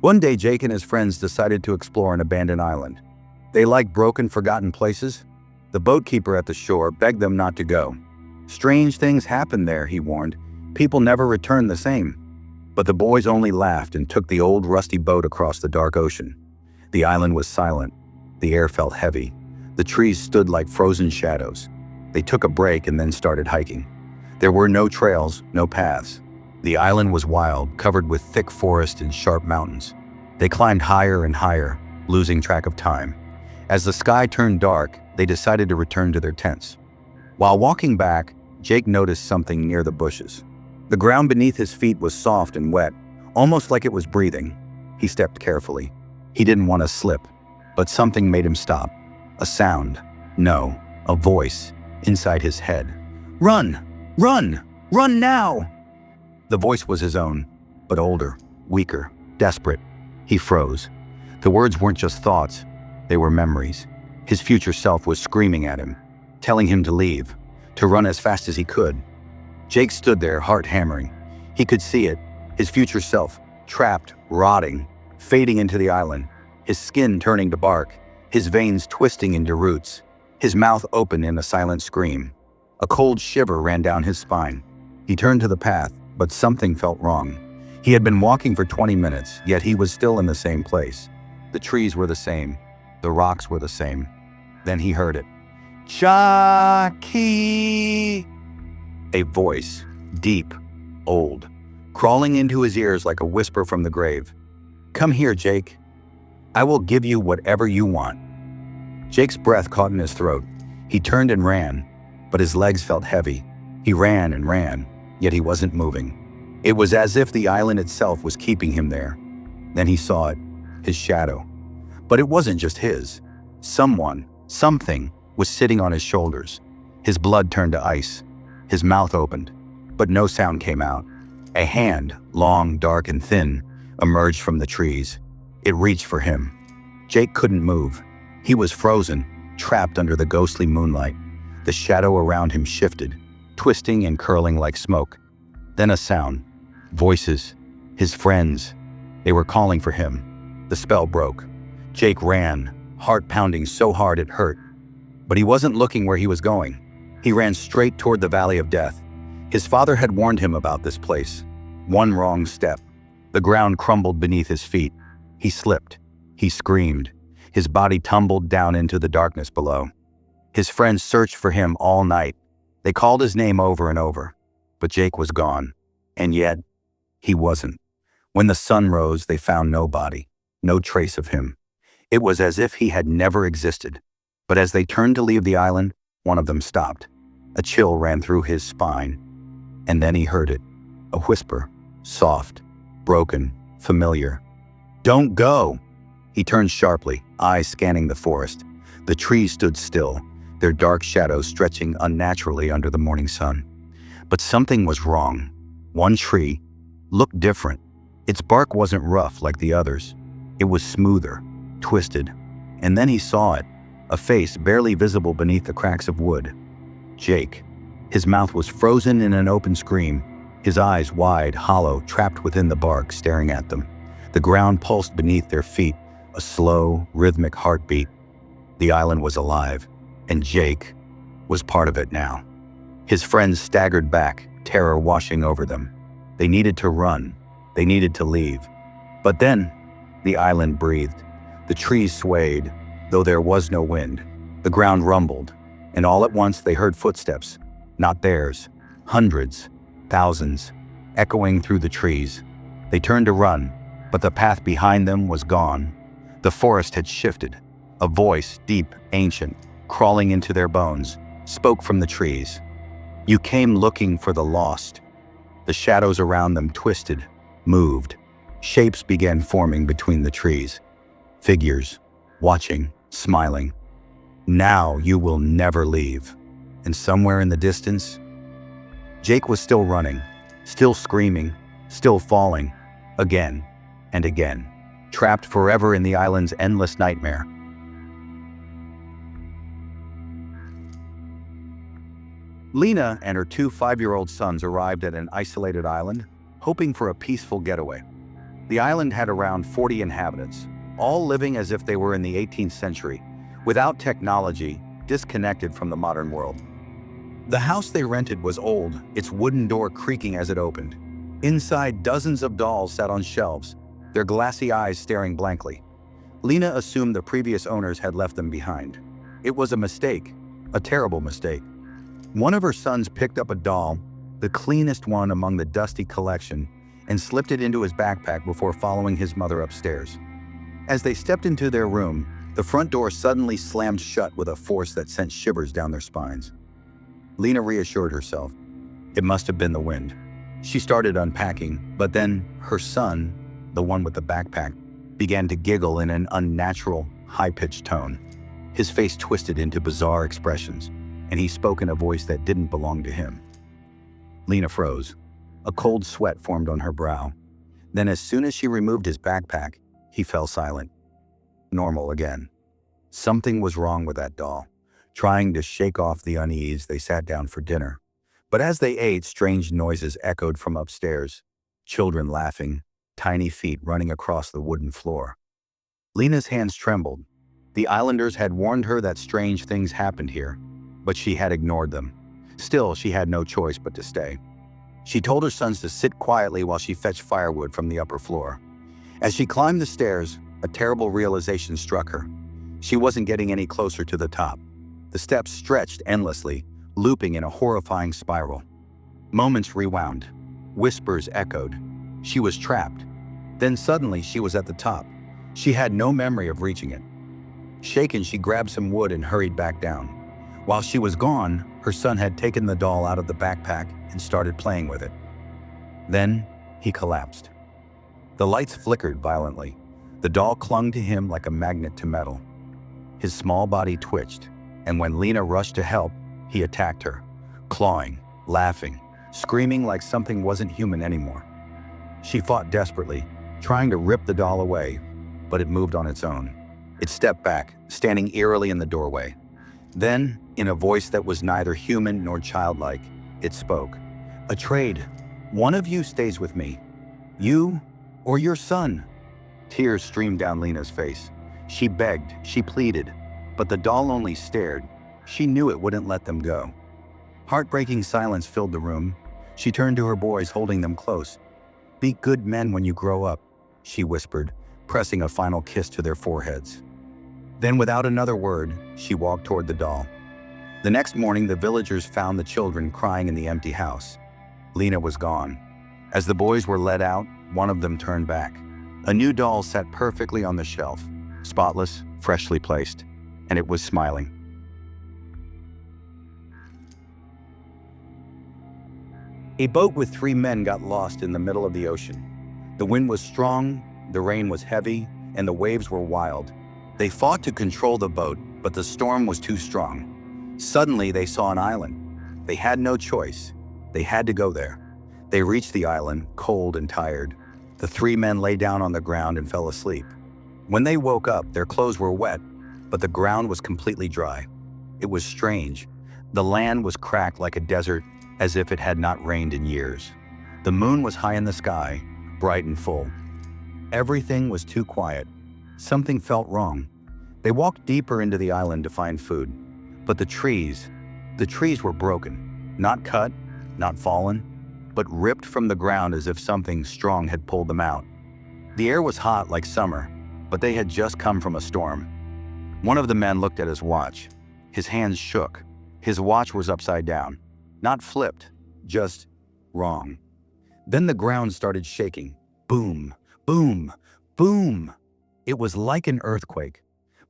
One day, Jake and his friends decided to explore an abandoned island. They liked broken, forgotten places. The boatkeeper at the shore begged them not to go. Strange things happened there, he warned. People never returned the same. But the boys only laughed and took the old rusty boat across the dark ocean. The island was silent. The air felt heavy. The trees stood like frozen shadows. They took a break and then started hiking. There were no trails, no paths. The island was wild, covered with thick forest and sharp mountains. They climbed higher and higher, losing track of time. As the sky turned dark, they decided to return to their tents. While walking back, Jake noticed something near the bushes. The ground beneath his feet was soft and wet, almost like it was breathing. He stepped carefully. He didn't want to slip, but something made him stop. A sound. No, a voice inside his head. "Run! Run! Run now!" The voice was his own, but older, weaker, desperate. He froze. The words weren't just thoughts, they were memories. His future self was screaming at him, telling him to leave, to run as fast as he could. Jake stood there, heart hammering. He could see it, his future self, trapped, rotting, fading into the island, his skin turning to bark, his veins twisting into roots, his mouth open in a silent scream. A cold shiver ran down his spine. He turned to the path, but something felt wrong. He had been walking for 20 minutes, yet he was still in the same place. The trees were the same. The rocks were the same. Then he heard it. "Chucky!" A voice, deep, old, crawling into his ears like a whisper from the grave. "Come here, Jake. I will give you whatever you want." Jake's breath caught in his throat. He turned and ran, but his legs felt heavy. He ran and ran, yet he wasn't moving. It was as if the island itself was keeping him there. Then he saw it, his shadow. But it wasn't just his. Someone, something, was sitting on his shoulders. His blood turned to ice. His mouth opened, but no sound came out. A hand, long, dark, and thin, emerged from the trees. It reached for him. Jake couldn't move. He was frozen, trapped under the ghostly moonlight. The shadow around him shifted, twisting and curling like smoke. Then a sound. Voices. His friends. They were calling for him. The spell broke. Jake ran, heart pounding so hard it hurt. But he wasn't looking where he was going. He ran straight toward the Valley of Death. His father had warned him about this place. One wrong step. The ground crumbled beneath his feet. He slipped. He screamed. His body tumbled down into the darkness below. His friends searched for him all night. They called his name over and over. But Jake was gone. And yet, he wasn't. When the sun rose, they found no body, no trace of him. It was as if he had never existed. But as they turned to leave the island, one of them stopped. A chill ran through his spine. And then he heard it. A whisper, soft, broken, familiar. "Don't go!" He turned sharply, eyes scanning the forest. The trees stood still, their dark shadows stretching unnaturally under the morning sun. But something was wrong. One tree looked different. Its bark wasn't rough like the others. It was smoother, twisted. And then he saw it, a face barely visible beneath the cracks of wood. Jake. His mouth was frozen in an open scream, his eyes wide, hollow, trapped within the bark, staring at them. The ground pulsed beneath their feet, a slow, rhythmic heartbeat. The island was alive, and Jake was part of it now. His friends staggered back, terror washing over them. They needed to run. They needed to leave. But then, the island breathed. The trees swayed, though there was no wind. The ground rumbled, and all at once they heard footsteps, not theirs, hundreds, thousands, echoing through the trees. They turned to run, but the path behind them was gone. The forest had shifted. A voice, deep, ancient, crawling into their bones, spoke from the trees. "You came looking for the lost." The shadows around them twisted, moved. Shapes began forming between the trees. Figures, watching, smiling. "Now you will never leave." And somewhere in the distance, Jake was still running, still screaming, still falling, again and again, trapped forever in the island's endless nightmare. Lena and her two 5-year-old sons arrived at an isolated island, hoping for a peaceful getaway. The island had around 40 inhabitants, all living as if they were in the 18th century, without technology, disconnected from the modern world. The house they rented was old, its wooden door creaking as it opened. Inside, dozens of dolls sat on shelves, their glassy eyes staring blankly. Lena assumed the previous owners had left them behind. It was a mistake, a terrible mistake. One of her sons picked up a doll, the cleanest one among the dusty collection, and slipped it into his backpack before following his mother upstairs. As they stepped into their room, the front door suddenly slammed shut with a force that sent shivers down their spines. Lena reassured herself. It must have been the wind. She started unpacking, but then her son, the one with the backpack, began to giggle in an unnatural, high-pitched tone. His face twisted into bizarre expressions, and he spoke in a voice that didn't belong to him. Lena froze. A cold sweat formed on her brow. Then as soon as she removed his backpack, he fell silent. Normal again. Something was wrong with that doll. Trying to shake off the unease, they sat down for dinner. But as they ate, strange noises echoed from upstairs. Children laughing, tiny feet running across the wooden floor. Lena's hands trembled. The islanders had warned her that strange things happened here, but she had ignored them. Still, she had no choice but to stay. She told her sons to sit quietly while she fetched firewood from the upper floor. As she climbed the stairs, a terrible realization struck her. She wasn't getting any closer to the top. The steps stretched endlessly, looping in a horrifying spiral. Moments rewound. Whispers echoed. She was trapped. Then suddenly she was at the top. She had no memory of reaching it. Shaken, she grabbed some wood and hurried back down. While she was gone, her son had taken the doll out of the backpack and started playing with it. Then he collapsed. The lights flickered violently. The doll clung to him like a magnet to metal. His small body twitched, and when Lena rushed to help, he attacked her, clawing, laughing, screaming like something wasn't human anymore. She fought desperately, trying to rip the doll away, but it moved on its own. It stepped back, standing eerily in the doorway. Then, in a voice that was neither human nor childlike, it spoke. "A trade. One of you stays with me. You or your son." Tears streamed down Lena's face. She begged, she pleaded, but the doll only stared. She knew it wouldn't let them go. Heartbreaking silence filled the room. She turned to her boys, holding them close. "Be good men when you grow up," she whispered, pressing a final kiss to their foreheads. Then, without another word, she walked toward the doll. The next morning, the villagers found the children crying in the empty house. Lena was gone. As the boys were led out, one of them turned back. A new doll sat perfectly on the shelf, spotless, freshly placed, and it was smiling. A boat with 3 men got lost in the middle of the ocean. The wind was strong, the rain was heavy, and the waves were wild. They fought to control the boat, but the storm was too strong. Suddenly, they saw an island. They had no choice. They had to go there. They reached the island, cold and tired. The 3 men lay down on the ground and fell asleep. When they woke up, their clothes were wet, but the ground was completely dry. It was strange. The land was cracked like a desert, as if it had not rained in years. The moon was high in the sky, bright and full. Everything was too quiet. Something felt wrong. They walked deeper into the island to find food. But the trees were broken. Not cut, not fallen, but ripped from the ground as if something strong had pulled them out. The air was hot like summer, but they had just come from a storm. One of the men looked at his watch. His hands shook. His watch was upside down. Not flipped, just wrong. Then the ground started shaking. Boom, boom, boom. It was like an earthquake.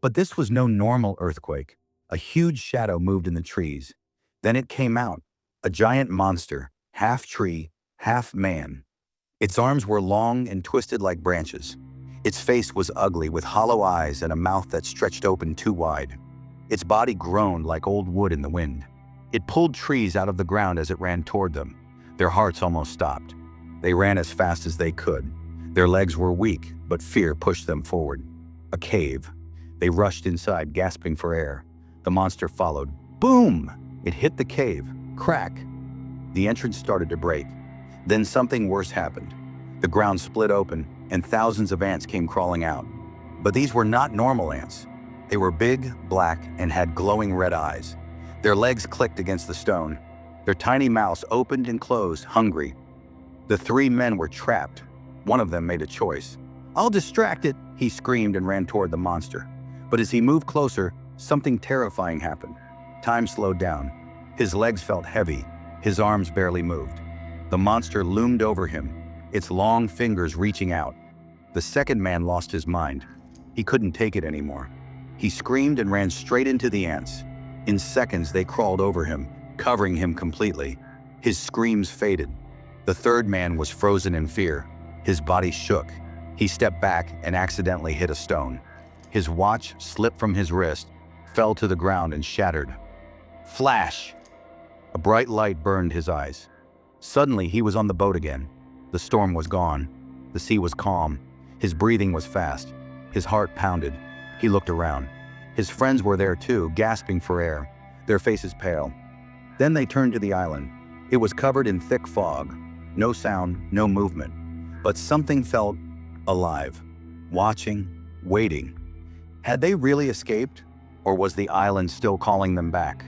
But this was no normal earthquake. A huge shadow moved in the trees. Then it came out, a giant monster, half tree, half man. Its arms were long and twisted like branches. Its face was ugly with hollow eyes and a mouth that stretched open too wide. Its body groaned like old wood in the wind. It pulled trees out of the ground as it ran toward them. Their hearts almost stopped. They ran as fast as they could. Their legs were weak, but fear pushed them forward. A cave. They rushed inside, gasping for air. The monster followed. Boom! It hit the cave. Crack! The entrance started to break. Then something worse happened. The ground split open, and thousands of ants came crawling out. But these were not normal ants. They were big, black, and had glowing red eyes. Their legs clicked against the stone. Their tiny mouths opened and closed, hungry. The three men were trapped. One of them made a choice. "I'll distract it," he screamed and ran toward the monster. But as he moved closer, something terrifying happened. Time slowed down. His legs felt heavy. His arms barely moved. The monster loomed over him, its long fingers reaching out. The second man lost his mind. He couldn't take it anymore. He screamed and ran straight into the ants. In seconds, they crawled over him, covering him completely. His screams faded. The third man was frozen in fear. His body shook. He stepped back and accidentally hit a stone. His watch slipped from his wrist, fell to the ground and shattered. Flash! A bright light burned his eyes. Suddenly, he was on the boat again. The storm was gone. The sea was calm. His breathing was fast. His heart pounded. He looked around. His friends were there too, gasping for air, their faces pale. Then they turned to the island. It was covered in thick fog. No sound, no movement. But something felt alive, watching, waiting. Had they really escaped, or was the island still calling them back?